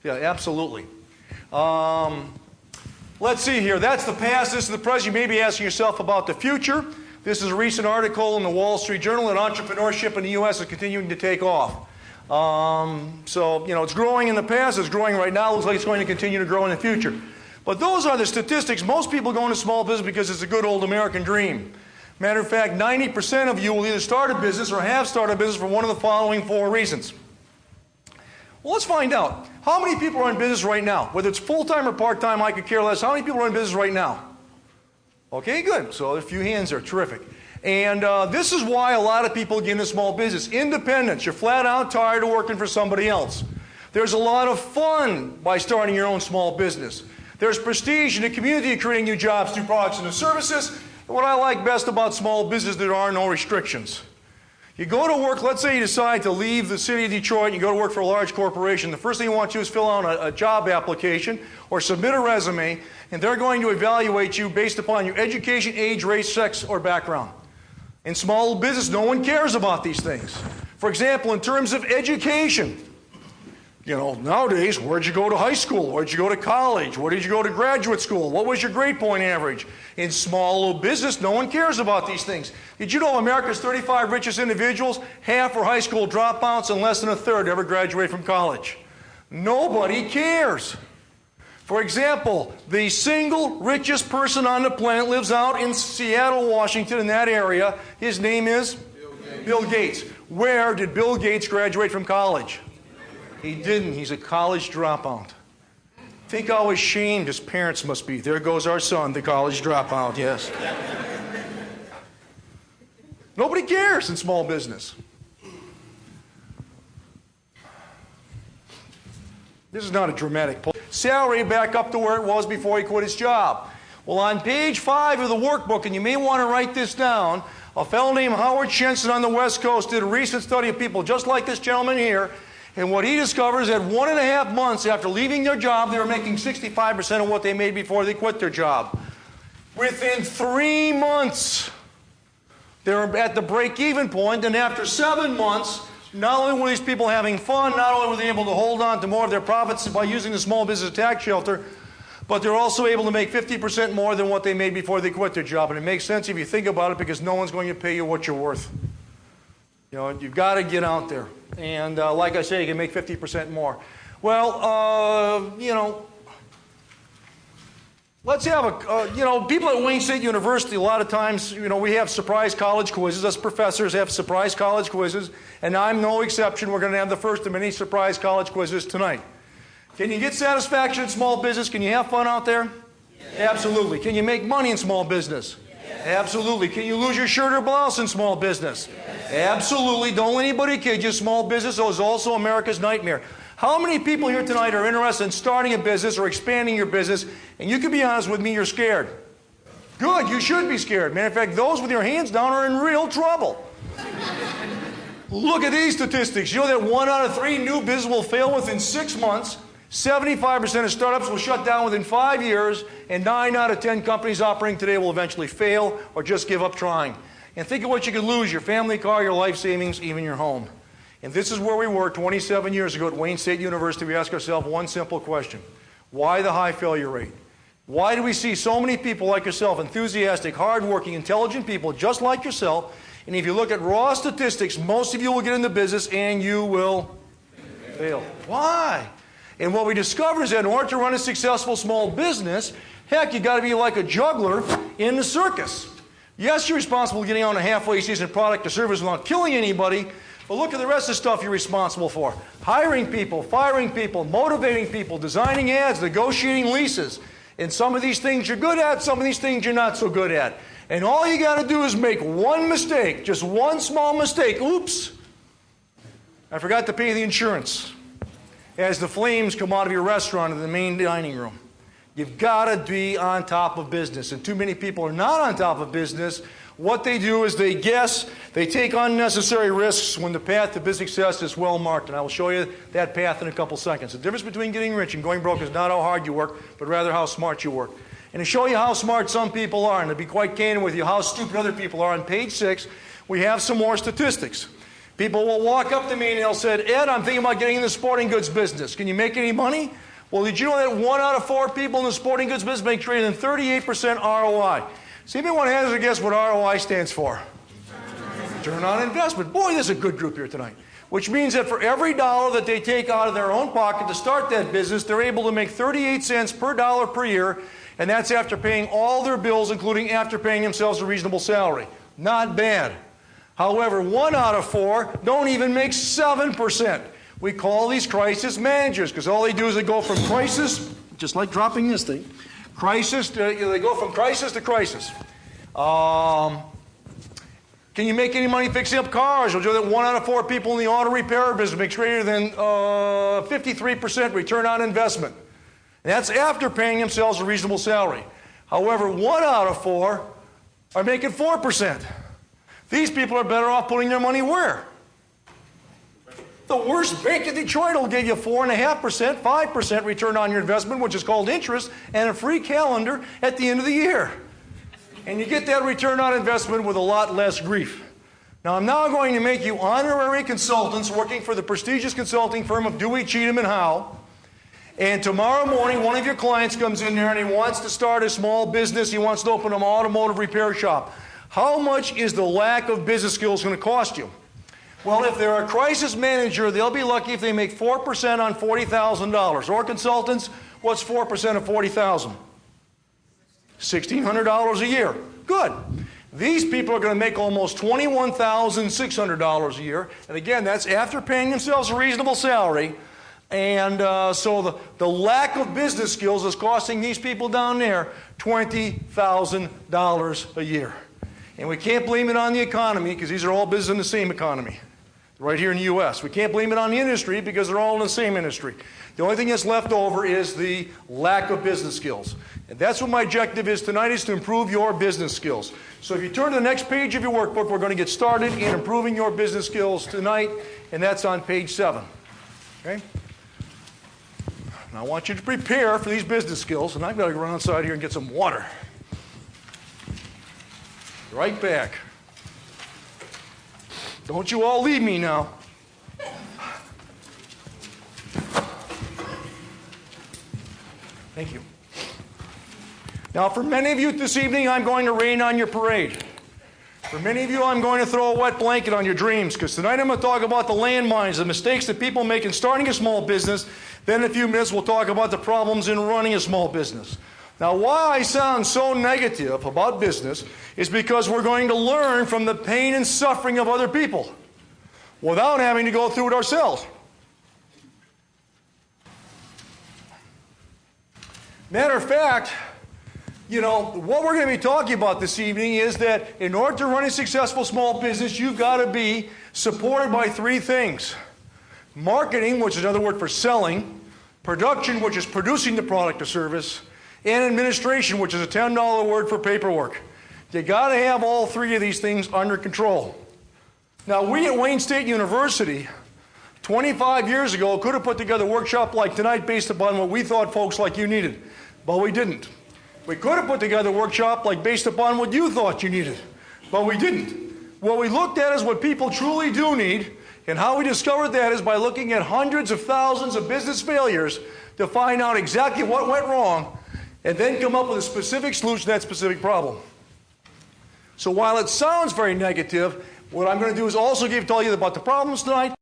Yeah, absolutely. Let's see here. That's the past. This is the present. You may be asking yourself about the future. This is a recent article in the Wall Street Journal that entrepreneurship in the U.S. is continuing to take off. So, it's growing in the past. It's growing right now. It looks like it's going to continue to grow in the future. But those are the statistics. Most people go into small business because it's a good old American dream. Matter of fact, 90% of you will either start a business or have started a business for one of the following 4 reasons. Well, let's find out. How many people are in business right now? Whether it's full-time or part-time, I could care less. How many people are in business right now? Okay, good. So a few hands there. Terrific. And this is why a lot of people get into small business. Independence. You're flat out tired of working for somebody else. There's a lot of fun by starting your own small business. There's prestige in the community of creating new jobs through products and services. And what I like best about small business, there are no restrictions. You go to work, let's say you decide to leave the city of Detroit and you go to work for a large corporation. The first thing you want to do is fill out a job application or submit a resume, and they're going to evaluate you based upon your education, age, race, sex, or background. In small business, no one cares about these things. For example, in terms of education, nowadays, where'd you go to high school? Where'd you go to college? Where did you go to graduate school? What was your grade point average? In small business, no one cares about these things. Did you know America's 35 richest individuals, half are high school dropouts and less than a third ever graduate from college? Nobody cares. For example, the single richest person on the planet lives out in Seattle, Washington, in that area. His name is Bill Gates. Where did Bill Gates graduate from college? He didn't. He's a college dropout. Think how ashamed his parents must be. There goes our son, the college dropout, yes. Nobody cares in small business. This is not a dramatic pull. Salary back up to where it was before he quit his job. Well, on page 5 of the workbook, and you may want to write this down, a fellow named Howard Shenson on the West Coast did a recent study of people just like this gentleman here. And what he discovers is that 1.5 months after leaving their job, they were making 65% of what they made before they quit their job. Within 3 months, they were at the break-even point, and after 7 months, not only were these people having fun, not only were they able to hold on to more of their profits by using the small business tax shelter, but they're also able to make 50% more than what they made before they quit their job. And it makes sense if you think about it, because no one's going to pay you what you're worth. You've got to get out there. And like I say, you can make 50% more. Well, let's have people at Wayne State University, a lot of times, we have surprise college quizzes. Us professors have surprise college quizzes, and I'm no exception. We're going to have the first of many surprise college quizzes tonight. Can you get satisfaction in small business? Can you have fun out there? Yes. Absolutely. Can you make money in small business? Yes. Absolutely. Can you lose your shirt or blouse in small business? Yes. Absolutely. Don't let anybody kid you. Small business is also America's nightmare. How many people here tonight are interested in starting a business or expanding your business? And you can be honest with me, you're scared. Good, you should be scared. Matter of fact, those with your hands down are in real trouble. Look at these statistics. You know that 1 out of 3 new businesses will fail within 6 months. 75% of startups will shut down within 5 years. And 9 out of 10 companies operating today will eventually fail or just give up trying. And think of what you could lose: your family car, your life savings, even your home. And this is where we were 27 years ago at Wayne State University. We asked ourselves one simple question: why the high failure rate? Why do we see so many people like yourself, enthusiastic, hardworking, intelligent people just like yourself? And if you look at raw statistics, most of you will get in the business and you will fail. Why? And what we discovered is that in order to run a successful small business, heck, you got to be like a juggler in the circus. Yes, you're responsible for getting out a halfway decent product or service without killing anybody, but look at the rest of the stuff you're responsible for: hiring people, firing people, motivating people, designing ads, negotiating leases. And some of these things you're good at, some of these things you're not so good at. And all you got to do is make one mistake, just one small mistake. Oops, I forgot to pay the insurance. As the flames come out of your restaurant in the main dining room. You've got to be on top of business. And too many people are not on top of business. What they do is they guess, they take unnecessary risks when the path to business success is well marked. And I will show you that path in a couple seconds. The difference between getting rich and going broke is not how hard you work, but rather how smart you work. And to show you how smart some people are, and to be quite candid with you, how stupid other people are, on page 6, we have some more statistics. People will walk up to me and they'll say, Ed, I'm thinking about getting in the sporting goods business. Can you make any money? Well, did you know that 1 out of 4 people in the sporting goods business make greater than 38% ROI? See if anyone has a guess what ROI stands for? Return on investment. Boy, this is a good group here tonight. Which means that for every dollar that they take out of their own pocket to start that business, they're able to make 38 cents per dollar per year, and that's after paying all their bills, including after paying themselves a reasonable salary. Not bad. However, 1 out of 4 don't even make 7%. We call these crisis managers because all they do is they go from crisis, just like dropping this thing, they go from crisis to crisis. Can you make any money fixing up cars? We'll do that 1 out of 4 people in the auto repair business makes greater than 53% return on investment. And that's after paying themselves a reasonable salary. However, 1 out of 4 are making 4%. These people are better off putting their money where? The worst bank in Detroit will give you 4.5%, 5% return on your investment, which is called interest, and a free calendar at the end of the year. And you get that return on investment with a lot less grief. Now, I'm now going to make you honorary consultants working for the prestigious consulting firm of Dewey, Cheatham, and Howe. And tomorrow morning, one of your clients comes in there and he wants to start a small business. He wants to open an automotive repair shop. How much is the lack of business skills going to cost you? Well, if they're a crisis manager, they'll be lucky if they make 4% on $40,000. Or consultants, what's 4% of $40,000? $1,600 a year. Good. These people are going to make almost $21,600 a year. And again, that's after paying themselves a reasonable salary. And so the lack of business skills is costing these people down there $20,000 a year. And we can't blame it on the economy because these are all business in the same economy, right here in the U.S. We can't blame it on the industry because they're all in the same industry. The only thing that's left over is the lack of business skills. And that's what my objective is tonight, is to improve your business skills. So if you turn to the next page of your workbook, we're going to get started in improving your business skills tonight, and that's on page 7. Okay? Now I want you to prepare for these business skills, and I've got to go outside here and get some water. Right back. Don't you all leave me now. Thank you. Now, for many of you this evening, I'm going to rain on your parade. For many of you, I'm going to throw a wet blanket on your dreams, because tonight I'm going to talk about the landmines, the mistakes that people make in starting a small business. Then in a few minutes, we'll talk about the problems in running a small business. Now, why I sound so negative about business is because we're going to learn from the pain and suffering of other people without having to go through it ourselves. Matter of fact, you know, what we're going to be talking about this evening is that in order to run a successful small business, you've got to be supported by 3 things. Marketing, which is another word for selling, production, which is producing the product or service, and administration, which is a $10 word for paperwork. You got to have all 3 of these things under control. Now, we at Wayne State University, 25 years ago, could have put together a workshop like tonight based upon what we thought folks like you needed, but we didn't. We could have put together a workshop like based upon what you thought you needed, but we didn't. What we looked at is what people truly do need, and how we discovered that is by looking at hundreds of thousands of business failures to find out exactly what went wrong, and then come up with a specific solution to that specific problem. So while it sounds very negative, what I'm going to do is also tell you about the problems tonight,